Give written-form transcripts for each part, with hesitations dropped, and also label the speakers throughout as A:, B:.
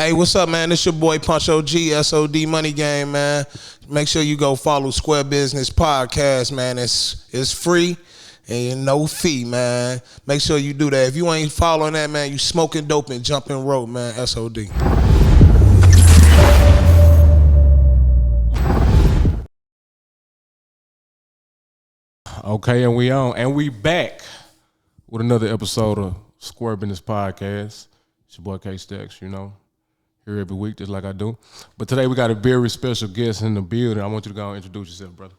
A: Hey, what's up, man? It's your boy Poncho G, SODMG Game, man. Make sure you go follow SquareBidness podcast, man. It's free and no fee, man. Make sure you do that. If you ain't following that, man, you smoking dope and jumping rope, man. SOD.
B: Okay, and we on. And we back with another episode of SquareBidness podcast. It's your boy K-Stacks, you know. Here every week, just like I do. But today we got a very special guest in the building. I want you to go and introduce yourself, brother.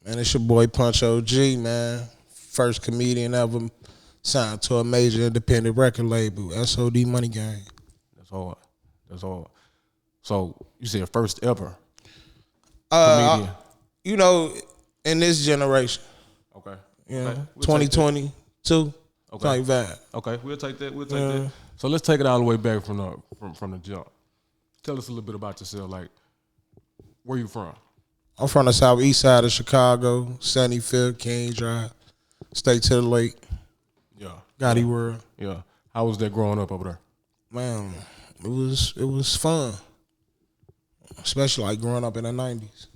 A: Man, it's your boy Poncho G, man. First comedian ever signed to a major independent record label, SODMG Game.
B: That's hard. That's hard. So you said first ever comedian.
A: You know, in this generation.
B: Okay.
A: You know,
B: okay.
A: 2022.
B: Okay.
A: Like that.
B: Okay, we'll take that. We'll take that. So let's take it all the way back from the jump. Tell us a little bit about yourself. Like, where you from?
A: I'm from the southeast side of Chicago, 75th, King Drive, State to the Lake.
B: Yeah.
A: Gotti World.
B: Yeah. How was that growing up over there?
A: Man, it was fun. Especially like growing up in the 90s.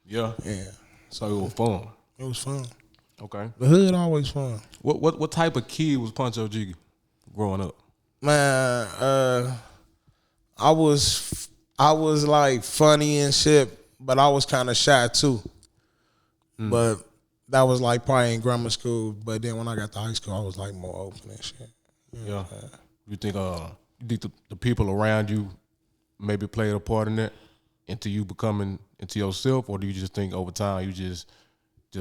B: Yeah.
A: Yeah.
B: So it was fun.
A: It was fun.
B: Okay.
A: The hood always fun.
B: What type of kid was Pancho G growing up?
A: Man, I was like funny and shit, but I was kind of shy too. But that was like probably in grammar school. But then when I got to high school, I was like more open and shit.
B: Yeah. You think the people around you maybe played a part in that into you becoming into yourself, or do you just think over time you just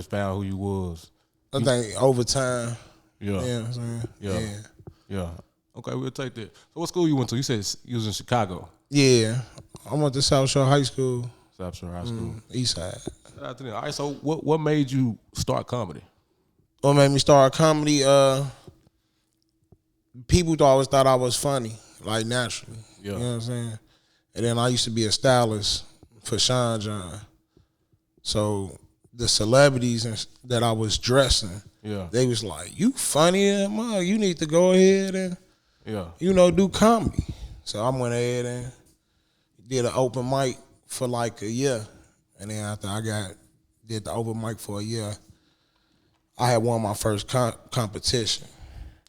B: found who you was?
A: I think over time.
B: Yeah.
A: You know what I'm saying?
B: Yeah. Okay, we'll take that. So what school you went to? You said you was in Chicago.
A: Yeah. I went to South Shore High School.
B: South Shore High School.
A: East Side.
B: All right, so what made you start comedy?
A: What made me start comedy? People always thought I was funny, like naturally.
B: Yeah.
A: You know what I'm saying? And then I used to be a stylist for Sean John. So the celebrities that I was dressing, they was like, "You funny, man. You need to go ahead and do comedy." So I went ahead and did an open mic for like a year, and then after I did the open mic for a year, I had won my first competition.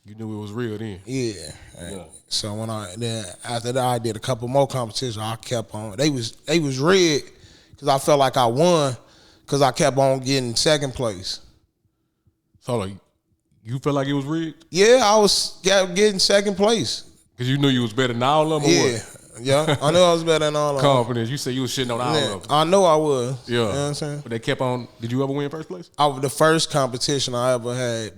B: You knew it was real then.
A: Yeah. So after that I did a couple more competitions. I kept on. They was rigged because I felt like I won because I kept on getting second place.
B: So like, you felt like it was rigged?
A: Yeah, I was getting second place.
B: Because you knew you was better than all of them, or what?
A: Yeah, I knew I was better than all of them.
B: Confidence. You said you was shitting on all of them.
A: I know I was.
B: Yeah.
A: You know what I'm saying?
B: But they kept on. Did you ever win first place?
A: The first competition I ever I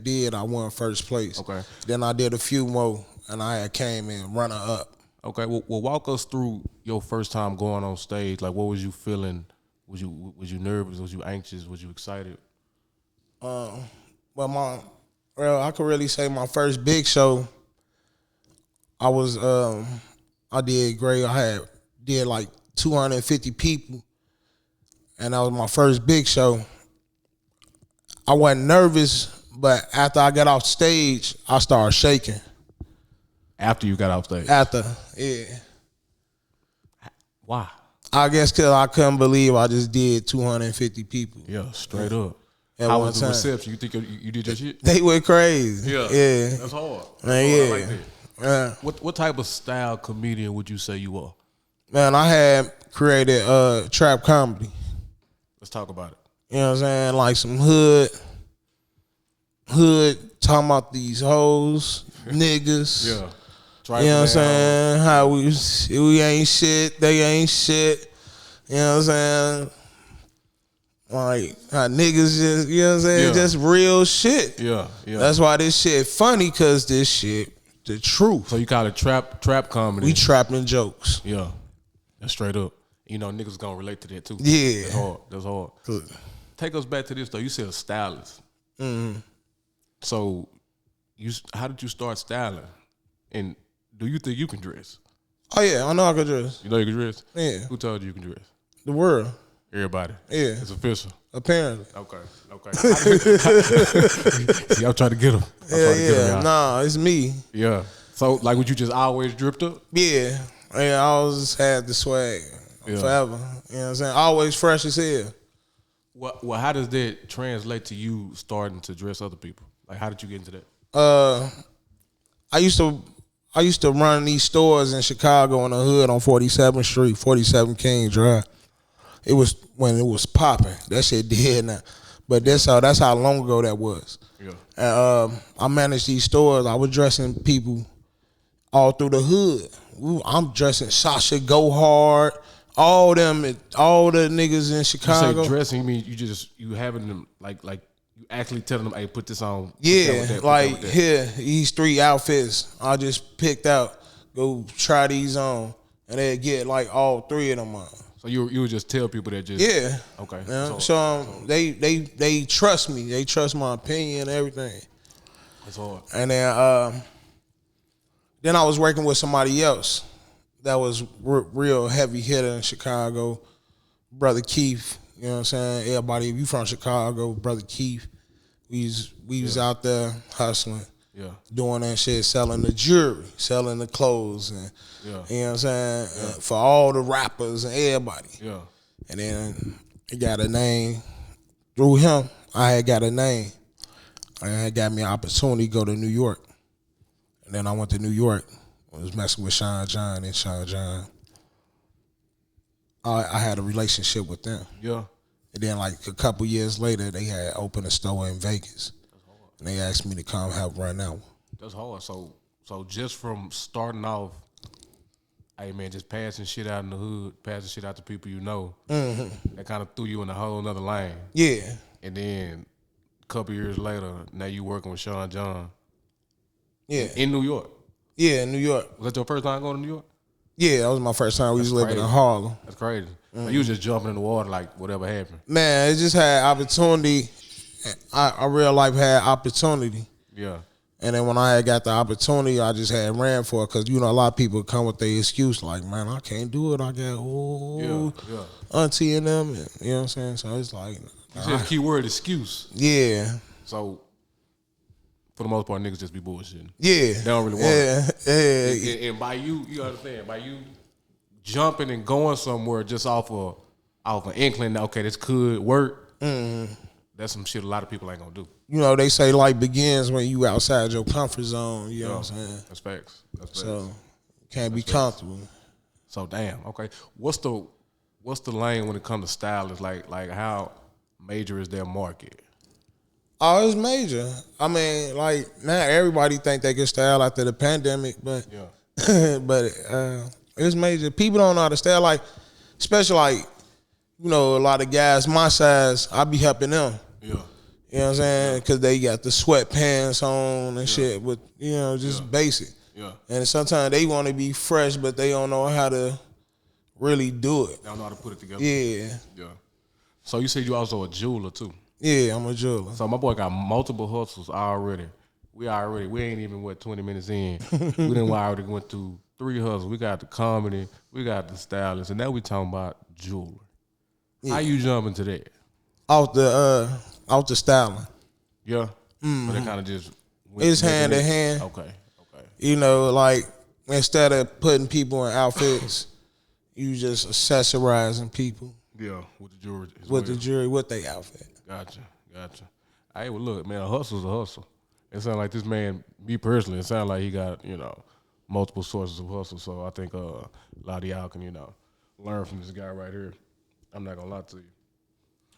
A: won first place.
B: Okay.
A: Then I did a few more, and I came in runner up.
B: Okay. Well, walk us through your first time going on stage. Like, what was you feeling? Was you nervous? Was you anxious? Was you excited?
A: I could really say my first big show, I did great. I did like 250 people, and that was my first big show. I wasn't nervous, but after I got off stage, I started shaking.
B: After you got off stage?
A: After, yeah.
B: Why?
A: I guess because I couldn't believe I just did 250 people.
B: Yeah, straight up.
A: At
B: How
A: one
B: was the
A: time.
B: reception? You think you did your shit?
A: They went crazy.
B: Yeah.
A: Yeah.
B: That's hard.
A: Man,
B: I
A: yeah.
B: like that.
A: Yeah.
B: What type of style comedian would you say you are?
A: Man, I had created trap comedy.
B: Let's talk about it.
A: You know what I'm saying? Like some hood talking about these hoes, niggas.
B: Yeah.
A: You know what I'm saying? How we ain't shit, they ain't shit. You know what I'm saying? Like how niggas just, you know what I'm saying?
B: Yeah.
A: Just real shit.
B: Yeah.
A: That's why this shit funny, cause this shit the truth.
B: So you call it trap comedy?
A: We trapping jokes.
B: Yeah. That's straight up. You know, niggas gonna relate to that too.
A: Yeah.
B: That's hard.
A: Good.
B: Take us back to this though. You said a stylist. Mm-hmm. So how did you start styling? And do you think you can dress?
A: Oh yeah, I know I can dress.
B: You know you can dress?
A: Yeah.
B: Who told you can dress?
A: The world.
B: Everybody.
A: Yeah.
B: It's official.
A: Apparently.
B: Okay. See, I'm trying to get him.
A: Yeah. Nah, it's me.
B: Yeah. So, like, would you just always dripped up?
A: Yeah. I always had the swag forever. You know what I'm saying? Always fresh as hell.
B: Well, how does that translate to you starting to dress other people? Like, how did you get into that?
A: I used to run these stores in Chicago in the hood on 47th Street, 47 King Drive. It was when it was popping. That shit did now. But that's how long ago that was. Yeah. I managed these stores. I was dressing people all through the hood. I'm dressing Sasha Go Hard, all the niggas in Chicago.
B: You say dressing, you mean you having them like you actually telling them, hey, put this on.
A: Yeah, like here, these 3 outfits I just picked out. Go try these on, and they get like all 3 of them on.
B: So you would just tell people that just okay.
A: Yeah. So they trust me. They trust my opinion and everything.
B: That's hard.
A: And then I was working with somebody else that was real heavy hitter in Chicago, Brother Keith. You know what I'm saying? Everybody, if you from Chicago, Brother Keith, we was out there hustling. Yeah. Doing that shit, selling the jewelry, selling the clothes, and you know what I'm saying, for all the rappers and everybody. Yeah. And then he got a name through him. I had got a name. I had got me an opportunity to go to New York. And then I went to New York. I was messing with Sean John and Sean John. I had a relationship with them. Yeah. And then like a couple years later, they had opened a store in Vegas. And they asked me to come help run that one.
B: That's hard. So just from starting off, hey man, just passing shit out in the hood, passing shit out to people you know, that kind of threw you in a whole nother lane.
A: Yeah.
B: And then a couple years later, now you working with Sean John.
A: Yeah.
B: In New York.
A: Yeah, in New York.
B: Was that your first time going to New York?
A: Yeah, that was my first time. We was living in Harlem.
B: That's crazy. You was just jumping in the water like whatever happened.
A: Man, it just had opportunity. I real life had opportunity. Yeah. And then when I had got the opportunity, I just had ran for it because, you know, a lot of people come with their excuse like, man, I can't do it. I got, auntie and them. And, you know what I'm saying? So it's like.
B: You said the key word, excuse.
A: Yeah.
B: So, for the most part, niggas just be bullshitting.
A: Yeah.
B: They don't really want it. Yeah. And by you understand, by you jumping and going somewhere just off an inkling, okay, this could work. That's some shit a lot of people ain't gonna do.
A: You know, they say life begins when you outside your comfort zone. You know what I'm saying?
B: That's facts.
A: So can't be comfortable.
B: So damn. Okay. What's the lane when it comes to stylists? Like how major is their market?
A: Oh, it's major. I mean, like now everybody think they can style after the pandemic, but it's major. People don't know how to style. Like, especially like, you know, a lot of guys my size, I be helping them. Yeah. You know what I'm saying? Because they got the sweatpants on and shit with, you know, just basic. Yeah. And sometimes they want to be fresh, but they don't know how to really do it.
B: They don't know how to put it together.
A: Yeah.
B: Yeah. So you said you also a jeweler too.
A: Yeah, I'm a jeweler.
B: So my boy got multiple hustles already. We ain't even 20 minutes in. We done already went through 3 hustles. We got the comedy, we got the stylist, and now we talking about jewelry. Yeah. How you jump into that?
A: Out the styling.
B: Yeah. But it kind of just
A: it's hand in hand.
B: Okay.
A: You know, like instead of putting people in outfits, you just accessorizing people.
B: Yeah, with the jewelry.
A: The jewelry, with their outfit.
B: Gotcha. Hey, well, look, man, a hustle's a hustle. It sounds like this man, me personally, it sounds like he got, you know, multiple sources of hustle. So I think a lot of y'all can, you know, learn from this guy right here. I'm not gonna lie to you.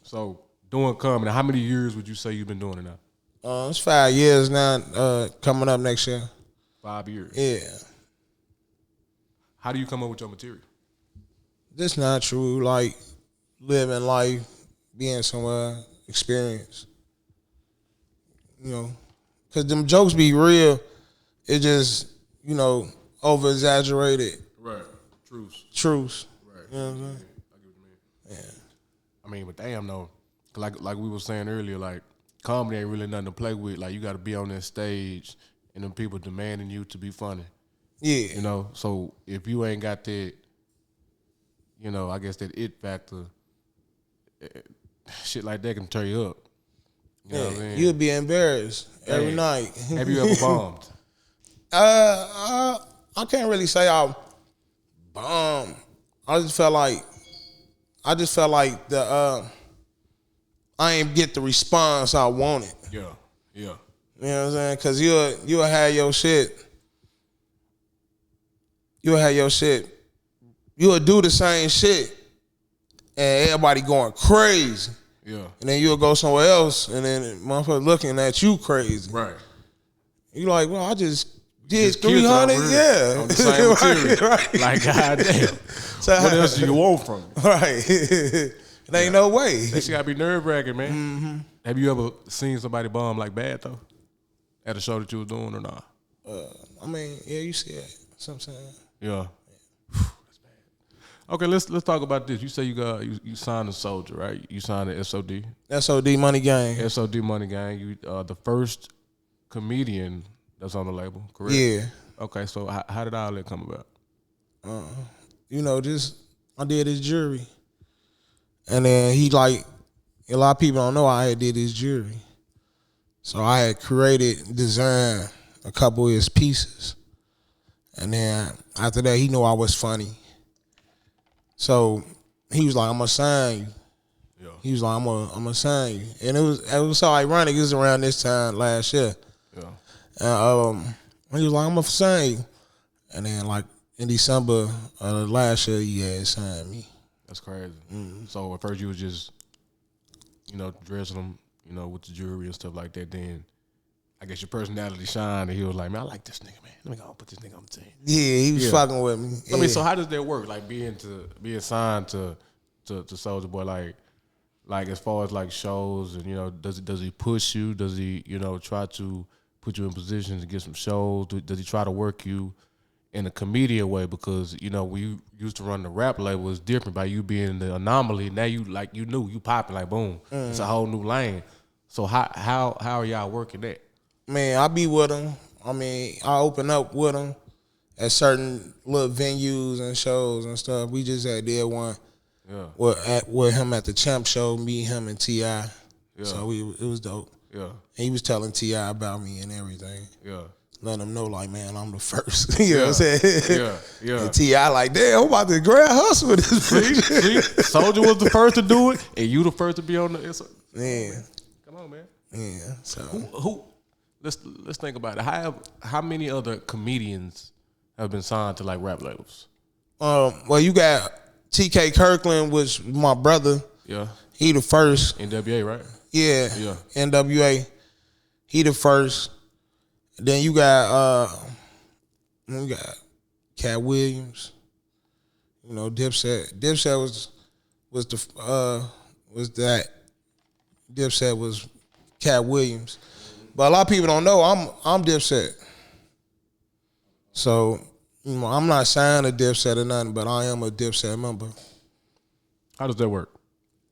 B: So doing comedy, how many years would you say you've been doing it now?
A: It's 5 years now. Coming up next year.
B: 5 years.
A: Yeah.
B: How do you come up with your material?
A: This natural, like living life, being somewhere, experience. You know, because them jokes be real. It just, you know, over exaggerated.
B: Right.
A: Truths.
B: Right.
A: You know what I'm saying?
B: I get what you mean. Yeah. I mean, but damn though, like we were saying earlier, like comedy ain't really nothing to play with. Like you got to be on that stage and them people demanding you to be funny.
A: Yeah.
B: You know, so if you ain't got that, you know, I guess that it factor, shit like that can turn you up. You know what I mean?
A: You'll be embarrassed every night.
B: Have you ever bombed?
A: I can't really say I I just felt like the I ain't get the response I wanted.
B: Yeah.
A: You know what I'm saying? Cause you'll have your shit. You'll have your shit. You'll do the same shit, and everybody going crazy.
B: Yeah.
A: And then you'll go somewhere else, and then motherfuckers looking at you crazy.
B: Right.
A: You like, well, I just did 300, yeah.
B: On the same material.
A: Right.
B: Like, goddamn. So what else do you want from me?
A: Right. It ain't no way.
B: That shit gotta be nerve-wracking, man.
A: Mm-hmm.
B: Have you ever seen somebody bomb like bad, though? At a show that you was doing or not?
A: I mean, yeah, you see it sometimes.
B: Yeah. That's bad. Okay, let's talk about this. You say you signed to Soulja, right? You signed to SOD.
A: SOD Money Gang.
B: SOD Money Gang. You the first comedian that's on the label, correct?
A: Yeah.
B: Okay, so how did all that come about?
A: I did his jury. And then he like, a lot of people don't know I had did his jury. So I had designed a couple of his pieces. And then after that, he knew I was funny. So he was like, I'm gonna sign you. Yeah. He was like, I'm gonna sign you. And it was so ironic. It was around this time last year.
B: Yeah.
A: And he was like, I'm gonna sign you. And then like in December of last year, he had signed me.
B: That's crazy. Mm-hmm. So at first you was just, dressing them, with the jewelry and stuff like that. Then I guess your personality shined, and he was like, man, I like this nigga, man. Let me go put this nigga on the team.
A: Yeah, he was fucking with me.
B: I mean, so how does that work? Like being signed to Soulja Boy, like as far as like shows, and does he push you? Does he try to put you in position to get some shows? Does he try to work you in a comedian way? Because we used to run the rap label, it's different by you being the anomaly. Now you popping like boom. It's a whole new lane. So how are y'all working that?
A: Man, I be with him. I mean, I open up with him at certain little venues and shows and stuff. We just did one with him at the Champ Show, me, him, and T.I. Yeah. So it was dope. Yeah. And he was telling T.I. about me and everything. Yeah. Letting him know, like, man, I'm the first. You know what I'm saying? Yeah. And T.I. like, damn, I'm about to grab hustle with this bitch.
B: Soulja was the first to do it, and you the first to be on the.
A: Yeah.
B: Come on, man.
A: Yeah. So
B: who? Let's think about it. How many other comedians have been signed to like rap labels?
A: Well, you got T.K. Kirkland, which my brother. Yeah. He the first.
B: NWA, right?
A: Yeah. Yeah. NWA. He the first. Then you got Cat Williams. Dipset. Dipset was that. Dipset was Cat Williams. But a lot of people don't know I'm Dipset. So, I'm not signed to Dipset or nothing, but I am a Dipset member.
B: How does that work?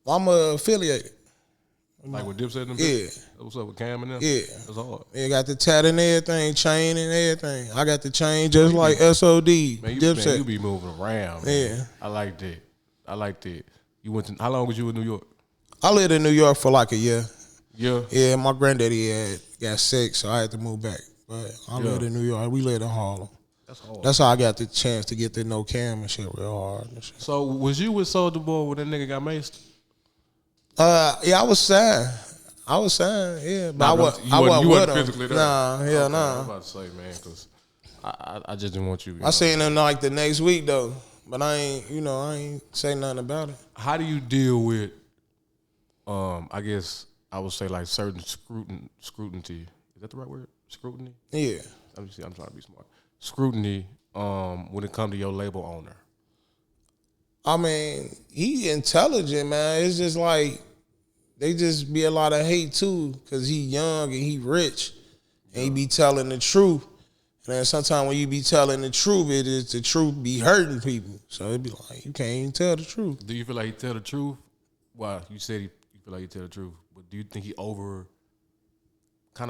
A: I'm affiliated.
B: Like with Dipset and them?
A: Yeah.
B: What's up with Cam and them?
A: Yeah.
B: That's hard.
A: Yeah, got the tat and everything, chain and everything. I got the chain just like SOD.
B: Man,
A: Dipset.
B: You be moving around. Man. Yeah. I like that. How long was you in New York?
A: I lived in New York for like a year.
B: Yeah.
A: Yeah, my granddaddy got sick, so I had to move back. But I lived in New York. We lived in Harlem. That's hard. That's how I got the chance to get to know Cam and shit real hard. And shit.
B: So was you with Soulja Boy when that nigga got maced?
A: Yeah, I was signed, yeah. But I wasn't with him. Physically there? Nah.
B: I'm about to say, man, because I just didn't want you.
A: I seen him like the next week, though. But I ain't say nothing about it.
B: How do you deal with, I guess I would say like certain scrutiny. Is that the right word? Scrutiny?
A: Yeah.
B: I'm trying to be smart. Scrutiny when it comes to your label owner.
A: I mean, he intelligent, man. It's just like they just be a lot of hate too, cause he young and he rich, and he be telling the truth. And then sometimes when you be telling the truth, the truth be hurting people. So it be like you can't even tell the truth.
B: Do you feel like he tell the truth? Well, you said you feel like he tell the truth, but do you think he kind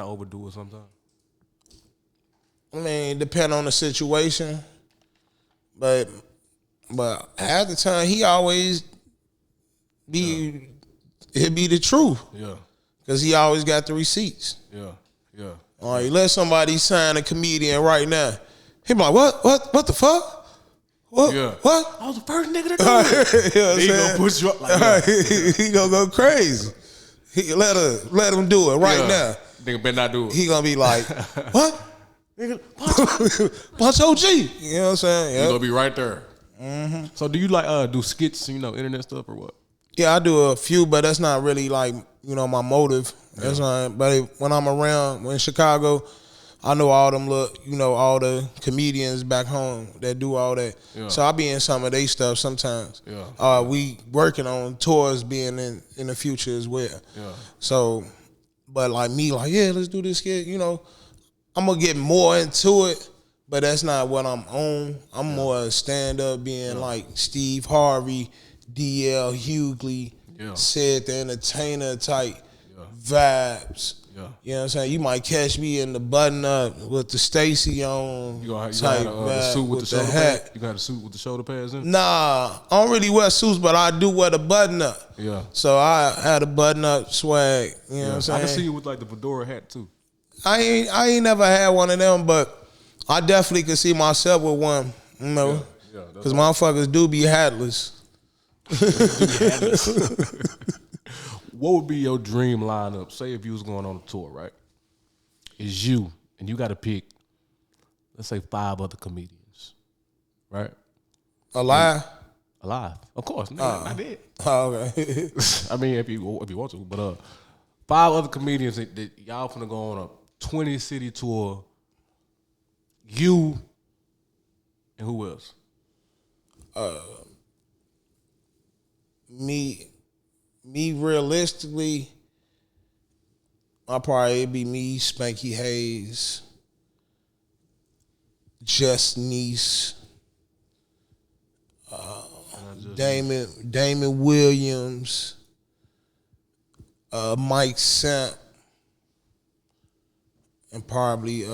B: of overdo it sometimes?
A: I mean, depend on the situation, but half the time he always it be the truth. Yeah. Cause he always got the receipts. Yeah. Yeah. All right, let somebody sign a comedian right now. He be like, what the fuck? What?
B: Yeah.
A: What?
B: I was the first nigga to do it. He gonna push you up like
A: he gonna go crazy. He let him do it right now.
B: Nigga better not do it.
A: He gonna be like, what? Nigga, Poncho G. You know what I'm saying?
B: Yep. He gonna be right there. Mm-hmm. So do you like do skits, internet stuff or what?
A: Yeah, I do a few, but that's not really like, my motive. That's not. But when I'm around, in Chicago, I know all them all the comedians back home that do all that. Yeah. So I be in some of their stuff sometimes. Yeah. We working on tours being in the future as well. Yeah. So, but like me, let's do this skit. I'm gonna get more into it, but that's not what I'm on. I'm more a stand up, being like Steve Harvey, DL Hughley, Sid the Entertainer type vibes. Yeah. You know what I'm saying? You might catch me in the button up with the Stacy on.
B: You got the suit with the shoulder pads? You got a suit with the shoulder pads in?
A: Nah, I don't really wear suits, but I do wear the button up. Yeah. So I had a button up swag. You know what I'm saying?
B: I can see you with like the fedora hat too.
A: I ain't never had one of them, but I definitely could see myself with one. Because motherfuckers do be hatless.
B: What would be your dream lineup? Say if you was going on a tour, right? It's you, and you got to pick, let's say 5 other comedians, right?
A: Alive?
B: Alive, of course. No, not dead.
A: Oh, okay.
B: I mean, if you want to, but 5 other comedians that y'all finna go on a 20-city tour. You and who else?
A: Me realistically, I'll probably be me, Spanky Hayes, Just Niece, Damon Williams, Mike Samp, and probably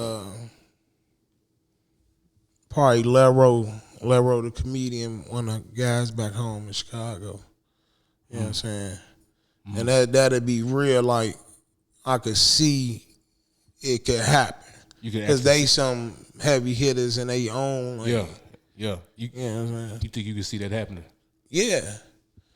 A: Lero the comedian, one of the guys back home in Chicago. You know what I'm saying? And that'd be real, like I could see it could happen. Because they some heavy hitters in their own. Like,
B: yeah. You know what I'm saying? You think you can see that happening?
A: Yeah.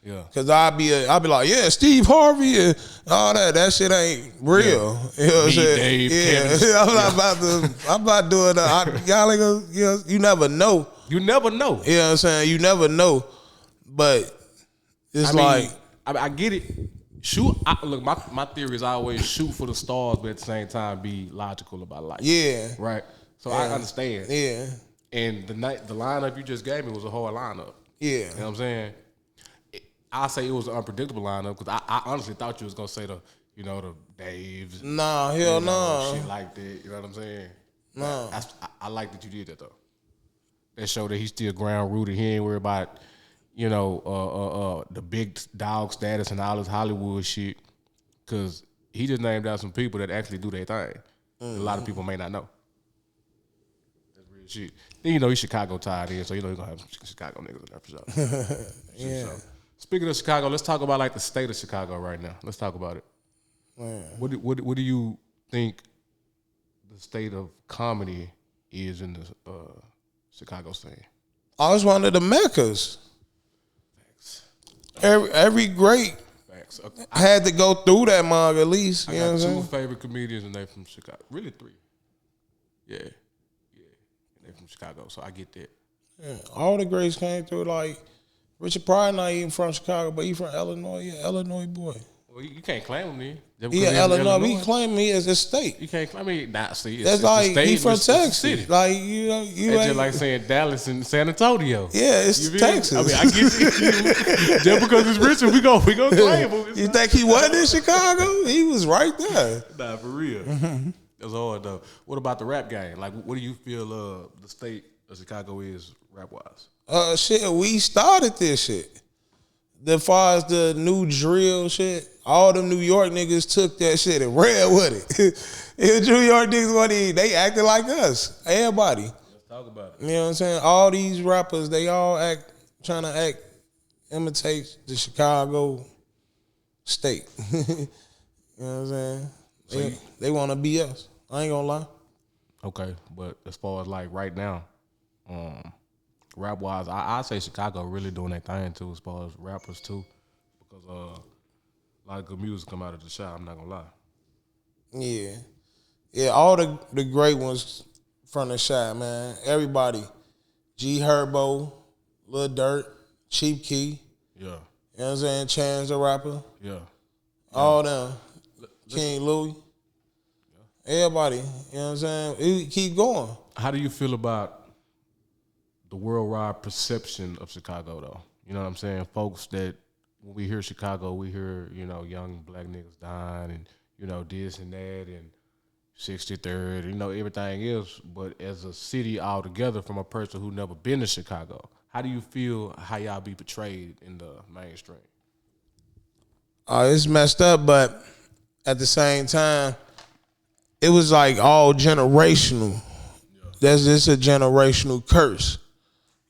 A: Yeah. Because I'd be like, yeah, Steve Harvey and all that. That shit ain't real. Yeah. You know what I'm saying?
B: Dave, Kevin.
A: I'm not doing that. Y'all ain't gonna, you never know.
B: You never know.
A: You know what I'm saying? You never know. But it's
B: I get it. Shoot. Look, my theory is I always shoot for the stars, but at the same time be logical about life.
A: Yeah.
B: Right. So I understand.
A: Yeah.
B: And the lineup you just gave me was a hard lineup.
A: Yeah.
B: You know what I'm saying? I say it was an unpredictable lineup because I honestly thought you was gonna say the Daves.
A: Nah, hell no.
B: Shit like that. You know what I'm saying?
A: No.
B: I like that you did that though. That showed that he's still ground rooted. He ain't worried about the big dog status and all this Hollywood shit. Cause he just named out some people that actually do their thing. A lot of people may not know. That's real shit. Then he's Chicago tied in, so he's gonna have some Chicago niggas in there for sure.
A: Yeah.
B: So, speaking of Chicago, let's talk about like the state of Chicago right now. Let's talk about it.
A: Man.
B: What do you think the state of comedy is in the Chicago scene?
A: I was one of the Meccas. Facts. Every great had to go through that mug at least.
B: I got 2 favorite comedians and they from Chicago. Really 3. Yeah. And they from Chicago, so I get that.
A: Yeah. All the greats came through. Like Richard Pryor not even from Chicago, but he from Illinois. Yeah, Illinois boy.
B: Well, you can't claim him then.
A: Yeah, Illinois. We claim me as a state.
B: You can't claim me. Nah, see,
A: that's like
B: he
A: from Texas.
B: City.
A: Like you ain't
B: just like saying Dallas and San Antonio.
A: Yeah, it's Texas.
B: I mean, I get it. Just because it's Richard, we gonna claim him.
A: You think he wasn't in Chicago? He was right there.
B: Nah, for real. That's hard though. What about the rap game? Like, what do you feel the state of Chicago is rap wise?
A: Shit, we started this shit. As far as the new drill shit, all them New York niggas took that shit and ran with it. If New York niggas they acted like us. Everybody.
B: Let's talk about it.
A: You know what I'm saying? All these rappers, they all trying to imitate the Chicago state. You know what I'm saying? They want to be us. I ain't gonna lie.
B: Okay, but as far as like right now, rap wise, I say Chicago really doing that thing too, as far as rappers too, because a lot of good music come out of the shop. I'm not gonna lie.
A: Yeah. All the great ones from the shop, man. Everybody, G Herbo, Lil Durk, Chief Key.
B: Yeah.
A: You know what I'm saying? Chance the Rapper.
B: Yeah.
A: All them. King Louis. Everybody, you know what I'm saying? It keep going.
B: How do you feel about the worldwide perception of Chicago, though? You know what I'm saying? Folks that, when we hear Chicago, we hear, young black niggas dying and, this and that and 63rd, everything else. But as a city altogether, from a person who never been to Chicago, how do you feel how y'all be portrayed in the mainstream?
A: It's messed up, but at the same time, it was like all generational. Yeah. That's just a generational curse.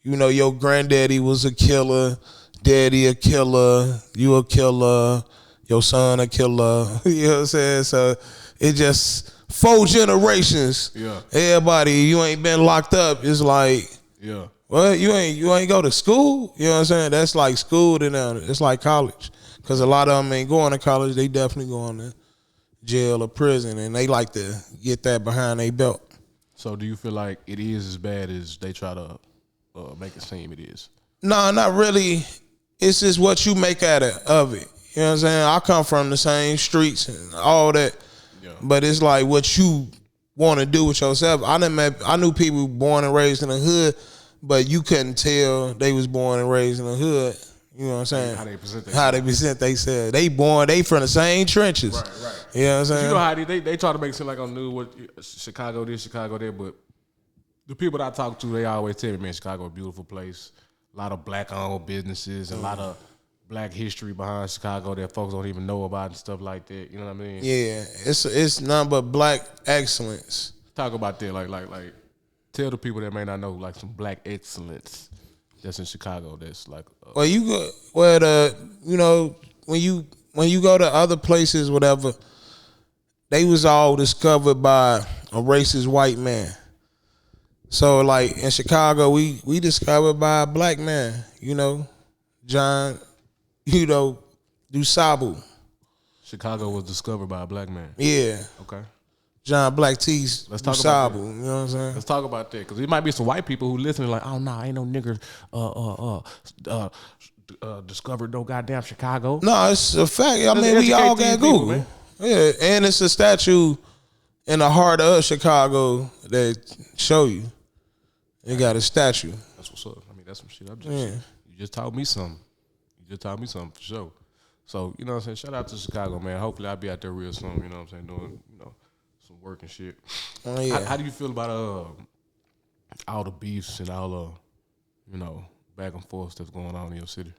A: Your granddaddy was a killer, daddy a killer, you a killer, your son a killer. You know what I'm saying? So it just 4 generations.
B: Yeah.
A: Everybody, you ain't been locked up. It's like,
B: yeah.
A: Well, you ain't go to school. You know what I'm saying? That's like school to them. It's like college. Because a lot of them ain't going to college. They definitely going to jail or prison, and they like to get that behind their belt.
B: So do you feel like it is as bad as they try to make it seem it is?
A: No, not really. It's just what you make out of it. You know what I'm saying? I come from the same streets and all that, but it's like what you want to do with yourself. I knew people born and raised in the hood, but you couldn't tell they was born and raised in the hood. You know what I'm saying?
B: How they present
A: themselves. They from the same trenches.
B: Right.
A: You know what I'm saying?
B: You know how they try to make it seem like on news what Chicago this, Chicago there, but the people that I talk to, they always tell me, man, Chicago a beautiful place. A lot of black-owned businesses, and a lot of black history behind Chicago that folks don't even know about and stuff like that. You know what I mean?
A: Yeah, it's nothing but black excellence.
B: Talk about that, like tell the people that may not know, like some black excellence that's in Chicago. That's like
A: when you go to other places, whatever, they was all discovered by a racist white man. So like in Chicago, we discovered by a black man. John, Dusabu.
B: Chicago was discovered by a black man.
A: Yeah.
B: Okay.
A: John Black T's Dusabu. You know what I'm saying?
B: Let's talk about that, because there might be some white people who listening like, oh no, ain't no nigger discovered no goddamn Chicago.
A: No, it's a fact. I mean, we all got Google. People, yeah, and it's a statue in the heart of Chicago that show you. It got a statue.
B: That's what's up. I mean, that's some shit. You just taught me something. For sure. So, you know what I'm saying? Shout out to Chicago, man. Hopefully I'll be out there real soon, you know what I'm saying, doing, some work and shit.
A: Oh, yeah.
B: How do you feel about all the beefs and all the, back and forth that's going on in your city?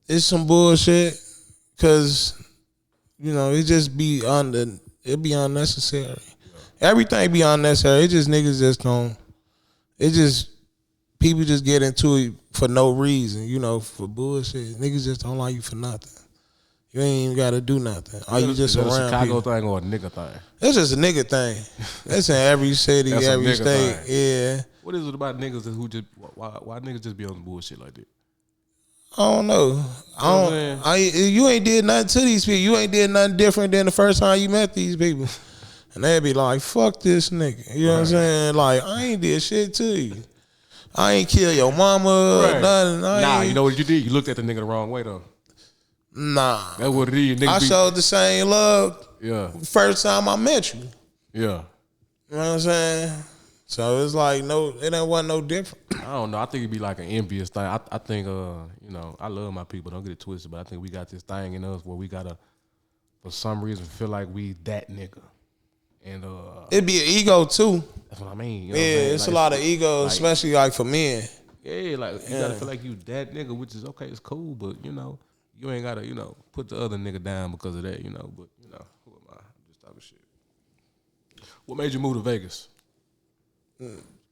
A: It's some bullshit, because, it just be unnecessary. Yeah. Everything be unnecessary. It just niggas just don't. People just get into it for no reason, for bullshit. Niggas just don't like you for nothing. You ain't even got to do nothing. Are you just around
B: a Chicago
A: people?
B: Thing or a nigga thing?
A: It's just a nigga thing. That's in every city, every state.
B: Thing.
A: Yeah.
B: What is it about niggas who just why niggas just be on the bullshit like that?
A: I don't know. You ain't did nothing to these people. You ain't did nothing different than the first time you met these people. And they'd be like, fuck this nigga. You know what I'm saying? Like, I ain't did shit to you. I ain't kill your mama or nothing.
B: You know what you did? You looked at the nigga the wrong way, though.
A: Nah.
B: That's what it is.
A: I showed the same love first time I met you.
B: Yeah.
A: You know what I'm saying? So it's like, it wasn't no different.
B: I don't know. I think it'd be like an envious thing. I think, I love my people. Don't get it twisted, but I think we got this thing in us where we gotta, for some reason, feel like we that nigga. And
A: it'd be an ego too.
B: That's what I mean.
A: It's like, a lot of ego, especially like for men.
B: Yeah, like you gotta feel like you that nigga, which is okay, it's cool, but you ain't gotta, put the other nigga down because of that, but who am I? I'm just talking shit. What made you move to Vegas?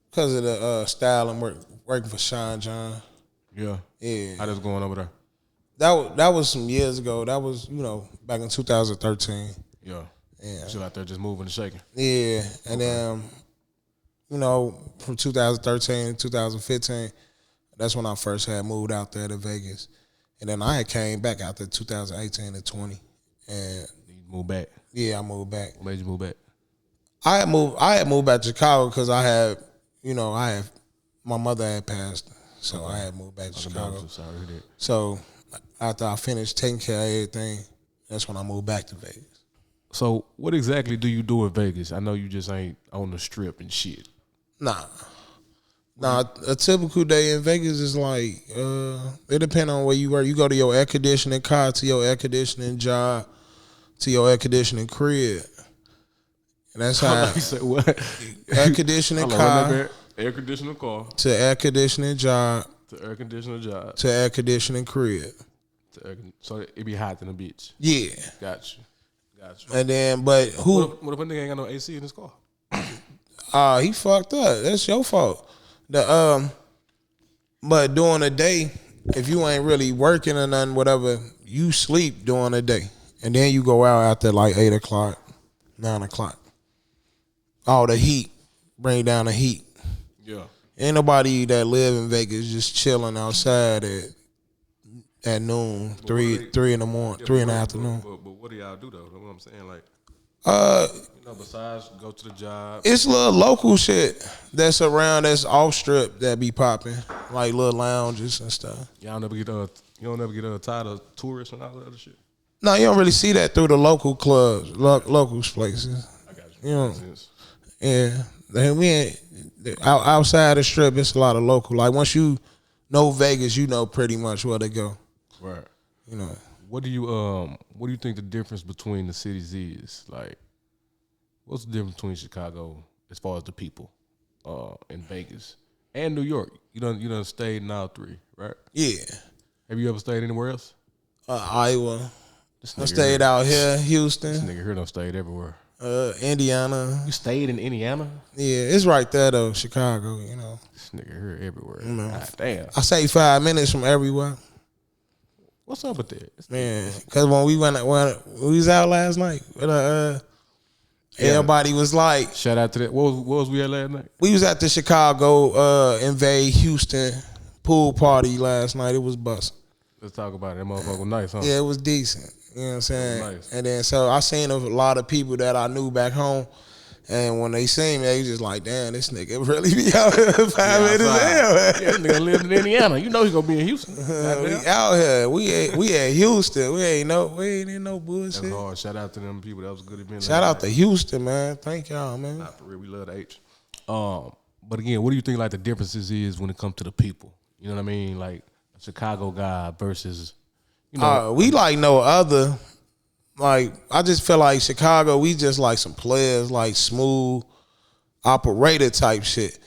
A: Because of the style and working for Sean John.
B: Yeah. How that's going over there?
A: That was some years ago. That was, back in 2013.
B: Yeah.
A: Yeah.
B: Still out there just moving and shaking.
A: Yeah. And then you know, from 2013 to 2015, that's when I first had moved out there to Vegas. And then I had came back out there 2018 to 20. And
B: you moved back?
A: Yeah, I moved back.
B: What made you move back?
A: I had moved back to Chicago because I had, my mother had passed. So I had moved back to Chicago.
B: Sorry,
A: so after I finished taking care of everything, that's when I moved back to Vegas.
B: So what exactly do you do in Vegas? I know you just ain't on the strip and shit.
A: Nah, a typical day in Vegas is like, it depends on where you work. You go to your air conditioning car, to your air conditioning job, to your air conditioning crib. And that's how
B: you said what?
A: Air conditioning car.
B: Air conditioning car.
A: To air conditioning job.
B: To air conditioning job.
A: To air conditioning crib.
B: So it be hot in the beach.
A: Yeah.
B: Gotcha.
A: And then, but who?
B: What if a nigga ain't got no AC in his car?
A: He fucked up. That's your fault. But during the day, if you ain't really working or nothing, whatever, you sleep during the day, and then you go out after like 8 o'clock, 9 o'clock. All the heat, bring down the heat.
B: Yeah.
A: Ain't nobody that live in Vegas just chilling outside at noon, three in the morning, 3 in the afternoon.
B: But what do y'all do though? Know what I'm saying? Like, besides go to the job,
A: it's little local shit that's around, that's off strip that be popping, like little lounges and stuff.
B: Y'all never get you don't never get tired of tourists and all that other shit.
A: No, you don't really see that through the local clubs, local places.
B: I got you.
A: You know, yeah. We ain't outside the strip. It's a lot of local. Like once you know Vegas, you know pretty much where to go.
B: Right.
A: You know.
B: What do you think the difference between the cities is? Like, what's the difference between Chicago as far as the people, and Vegas and New York? You done stayed in all three, right?
A: Yeah.
B: Have you ever stayed anywhere else?
A: Iowa. I stayed out here, Houston.
B: This nigga here done stayed everywhere.
A: Indiana.
B: You stayed in Indiana?
A: Yeah, it's right there though, Chicago. You know.
B: This nigga here everywhere.
A: You know.
B: God damn.
A: I say 5 minutes from everywhere.
B: What's up with that?
A: Man, because when we was out last night, everybody was like,
B: shout out to that. What was we at last night?
A: We was at the Chicago Invade Houston pool party last night. It was busting.
B: Let's talk about it. That motherfucker was nice, huh?
A: Yeah, it was decent. You know what I'm saying?
B: Nice.
A: And then so I seen a lot of people that I knew back home. And when they seen me, they was just like, damn, this nigga really be out here 5 minutes hell.
B: Yeah, this nigga lived in Indiana. You know he gonna be in Houston.
A: We out here. We at Houston. We ain't in no bullshit.
B: That's hard. Shout out to them people. That was a good event.
A: Shout out to Houston, man. Thank y'all, man.
B: Nah, for real, we love the H. But again, what do you think like the differences is when it comes to the people? You know what I mean? Like a Chicago guy versus,
A: we like no other. Like, I just feel like Chicago, we just like some players, like smooth operator type shit.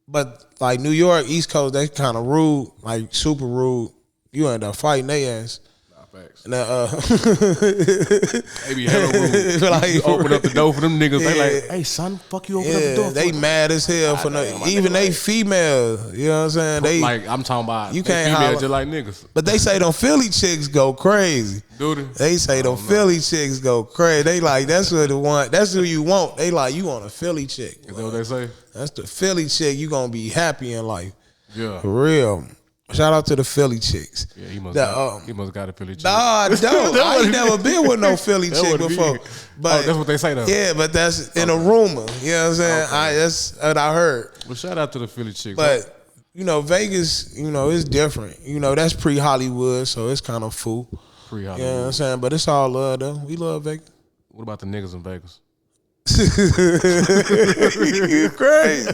A: But like New York, East Coast, they kind of rude, like super rude. You end up fighting their ass.
B: Facts.
A: And,
B: they be hella rude.
A: Like,
B: you open up the door for them niggas. Yeah. They like, hey son, fuck you, open up the door.
A: They mad as hell for nothing. Even they females, you know what I'm saying? They
B: like, I'm talking about
A: you can't
B: females
A: holler.
B: Just like niggas.
A: But they say them Philly chicks go crazy.
B: Do they?
A: They say them Philly chicks go crazy. They like, that's who the one. That's who you want. They like, you want a Philly chick.
B: Is that what they say?
A: That's the Philly chick. You gonna be happy in life.
B: Yeah,
A: for real. Shout out to the Philly chicks.
B: Yeah, he must got a Philly chick.
A: Nah, I don't. I ain't never been with no Philly chick before. But
B: that's what they say though.
A: Yeah, but that's in a rumor. You know what I'm saying? Okay. That's what I heard.
B: Well, shout out to the Philly chicks.
A: But Vegas, it's different. That's pre-Hollywood, so it's kind of fool.
B: Pre-Hollywood.
A: You know what I'm saying? But it's all love though. We love Vegas.
B: What about the niggas in Vegas?
A: You crazy.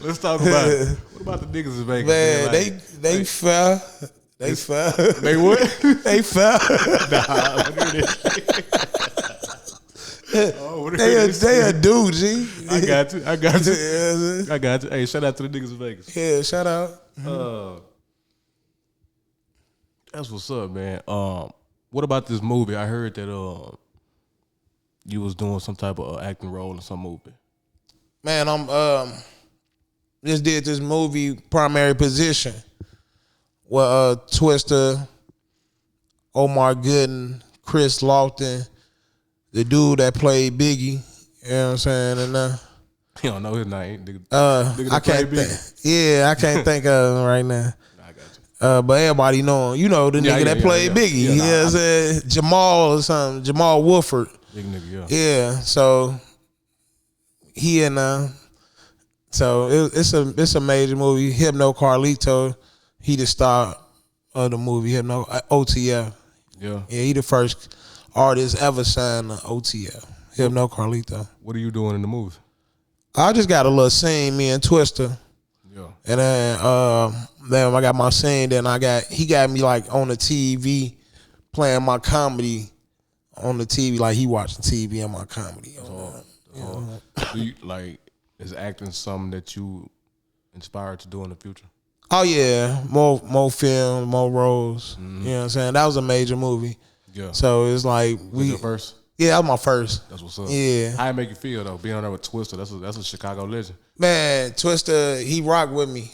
B: Let's talk about it. What about the niggas in Vegas?
A: Man, they fell. They fell.
B: They what?
A: They fell.
B: Nah, look at this.
A: They a dude, G.
B: I got you. I got you. Hey, shout out to the niggas in Vegas.
A: Yeah, shout out.
B: That's what's up, man. What about this movie? I heard that you was doing some type of acting role in some movie.
A: Man, I'm just did this movie, Primary Position, with Twista, Omar Gooden, Chris Lofton, the dude that played Biggie You know what I'm saying? And
B: you don't know his name.
A: I can't I can't think of him right now. I got you. But everybody know him. You know the nigga that played Biggie. You know what I'm saying? Jamal or something. Jamal Wolford.
B: Big nigga,
A: yeah. So he and so it's a major movie. Hypno Carlito, he the star of the movie. Hypno OTF. Yeah, he the first artist ever signed to OTF. Hypno Carlito.
B: What are you doing in the movie?
A: I just got a little scene, me and Twista. Yeah. And then I got my scene. Then he got me like on the TV playing my comedy on the TV, like he watching TV and my comedy.
B: Do you, like, is acting something that you inspired to do in the future?
A: Oh yeah, more film, more roles. Mm-hmm. You know what I'm saying? That was a major movie. Yeah. So it's like
B: was your first?
A: Yeah, that was my first.
B: That's what's up.
A: Yeah.
B: How it make you feel though, being on there with Twista? That's a Chicago legend.
A: Man, Twista, he rocked with me,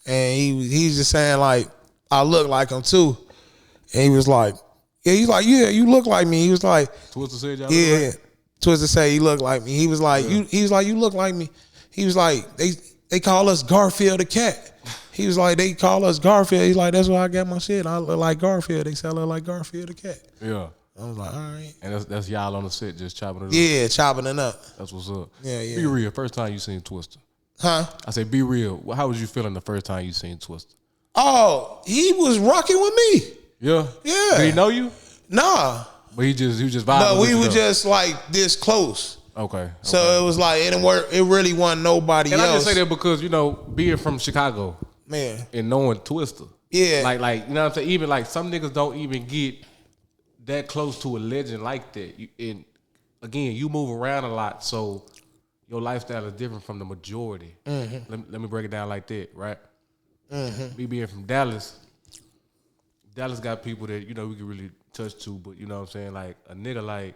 A: and he's just saying like I look like him too, and he was like, yeah, you look like me. He was like,
B: Twista said y'all
A: yeah. Like? Twista said he looked like me. He was like, you look like me. He was like, they call us Garfield the cat. He was like, they call us Garfield. He's like, that's why I got my shit. I look like Garfield. They say I look like Garfield the cat.
B: Yeah.
A: I was like, all right.
B: And that's y'all on the set just chopping it up?
A: Yeah, chopping it up.
B: That's what's up.
A: Yeah.
B: Be real, first time you seen Twista.
A: Huh?
B: I say be real. How was you feeling the first time you seen Twista?
A: Oh, he was rocking with me.
B: Yeah?
A: Yeah.
B: Did he know you?
A: Nah.
B: But he just vibing.
A: But we were just like this close.
B: Okay.
A: So it was like it didn't work. It really wasn't nobody else.
B: And I just say that because, being from Chicago,
A: man,
B: and knowing Twista.
A: Yeah.
B: Like you know what I'm saying? Even like some niggas don't even get that close to a legend like that. And again, you move around a lot, so your lifestyle is different from the majority. Mm-hmm. Let me break it down like that, right? Mm-hmm. Me being from Dallas got people that, we can really touch to, but you know what I'm saying? Like a nigga like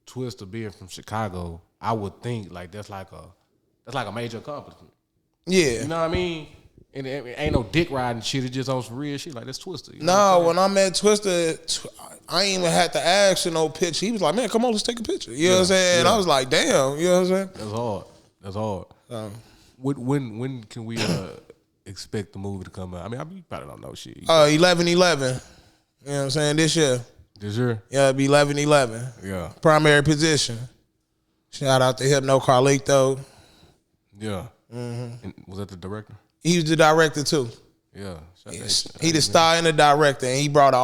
B: Twista being from Chicago, I would think like that's like a major accomplishment.
A: Yeah.
B: You know what I mean? And it ain't no dick riding shit. It's just on some real shit. Like, that's Twista.
A: No, when I met Twista, I ain't even had to ask for no picture. He was like, man, come on, let's take a picture. You know what I'm saying? And I was like, damn. You know what I'm saying?
B: That's hard. When can we expect the movie to come out? I mean, you probably don't know shit.
A: 11/11. You know what I'm saying? This year.
B: This year?
A: Yeah, it'll be 11/11.
B: Yeah.
A: Primary position. Shout out to Hypno Carlito.
B: Yeah. Mm-hmm. And was that the director?
A: He was the director too.
B: Yeah.
A: He the star and the director, and he brought an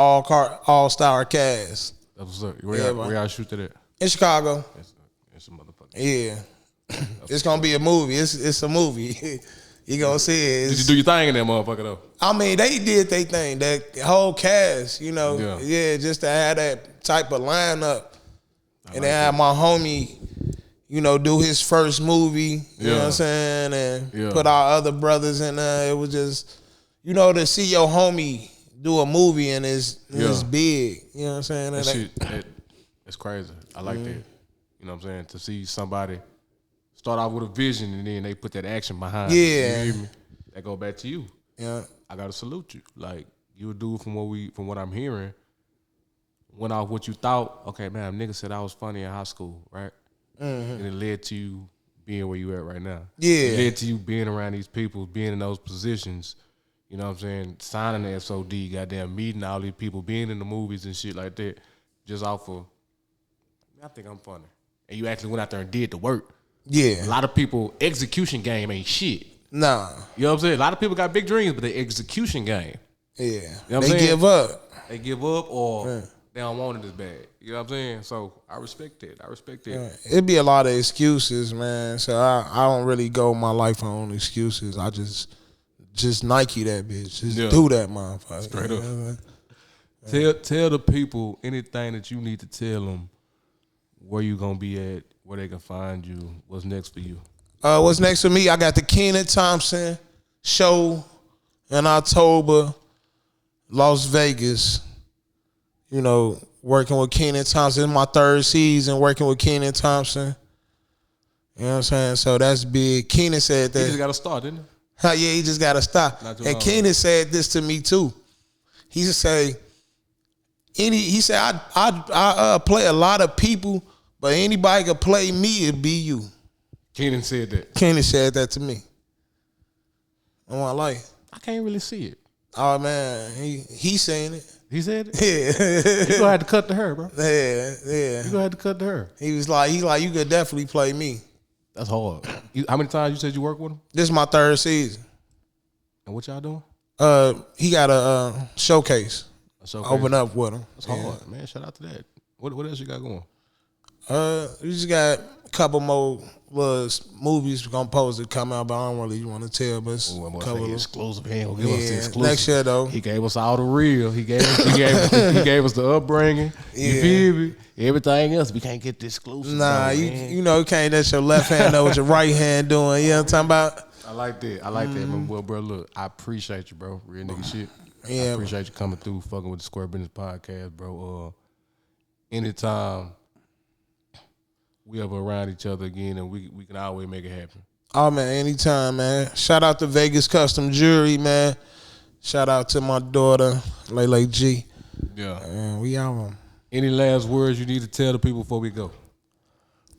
A: all-star cast.
B: That was where y'all shoot that at?
A: In Chicago.
B: It's a motherfucker.
A: Yeah. It's gonna be a movie. It's a movie. You gonna see it.
B: Did you do your thing in that motherfucker though?
A: I mean, they did their thing. That whole cast, yeah, just to have that type of lineup, and then have my homie, do his first movie. You know what I'm saying, and put our other brothers in there. It was just, to see your homie do a movie and it's big. You know what I'm saying?
B: That shit, it's crazy. I like that. You know what I'm saying? To see somebody start off with a vision and then they put that action behind it. You hear me? That go back to you.
A: Yeah.
B: I gotta salute you. Like, you a dude from what I'm hearing, went off what you thought. Okay, man, nigga said I was funny in high school, right? Mm-hmm. And it led to you being where you at right now.
A: Yeah.
B: It led to you being around these people, being in those positions. You know what I'm saying? Signing the SOD, goddamn meeting all these people, being in the movies and shit like that. Just off of, I think I'm funny. And you actually went out there and did the work.
A: Yeah.
B: A lot of people, execution game ain't shit.
A: Nah.
B: You know what I'm saying? A lot of people got big dreams, but the execution game.
A: Yeah.
B: You know
A: they give up.
B: They give up or they don't want it as bad. You know what I'm saying? So I respect that.
A: Yeah. It'd be a lot of excuses, man. So I don't really go my life on excuses. I just Nike that bitch. Just do that motherfucker.
B: Straight up. Tell the people anything that you need to tell them, where you gonna be at, where they can find you, what's next for you.
A: What's next for me? I got the Keenan Thompson show in October, Las Vegas. Working with Keenan Thompson. It's my third season working with Keenan Thompson. You know what I'm saying? So that's big. Keenan said that.
B: He just got to start, didn't
A: he? Yeah, he just got to stop. And Keenan said this to me too. He said I play a lot of people, But anybody could play me, it'd be you.
B: Keenan said that.
A: Keenan said that to me. On my life.
B: I can't really see it.
A: Oh man, he saying it.
B: He said it?
A: Yeah.
B: You gonna have to cut to her, bro.
A: Yeah.
B: You gonna have to cut to her.
A: He like, you could definitely play me.
B: That's hard. How many times you said you worked with him?
A: This is my 3rd season.
B: And what y'all doing?
A: He got a showcase. Open up with him.
B: That's hard, man. Shout out to that. What else you got going?
A: We just got a couple more little movies we're gonna post that come out, but I don't really want to tell. But it's a couple of
B: exclusive. He ain't gonna give us the exclusive.
A: Next year though,
B: he gave us all the real. He gave us the upbringing. You feel me? Everything else we can't get the exclusive.
A: Nah, you know you can't let your left hand know what your right hand doing. You know what I'm talking about?
B: I like that. I like that. Well, bro, look, I appreciate you, bro. Real nigga shit. Yeah, I appreciate you coming through, fucking with the SquareBidness podcast, bro. Anytime we ever around each other again, and we can always make it happen.
A: Oh man, anytime, man. Shout out to Vegas Custom Jewelry, man. Shout out to my daughter, Lele G.
B: Yeah,
A: man, we out.
B: Any last words you need to tell the people before we go?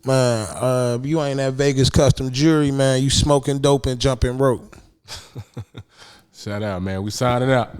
A: Man, you ain't at Vegas Custom Jewelry, man. You smoking dope and jumping rope.
B: Shout out, man. We signing out.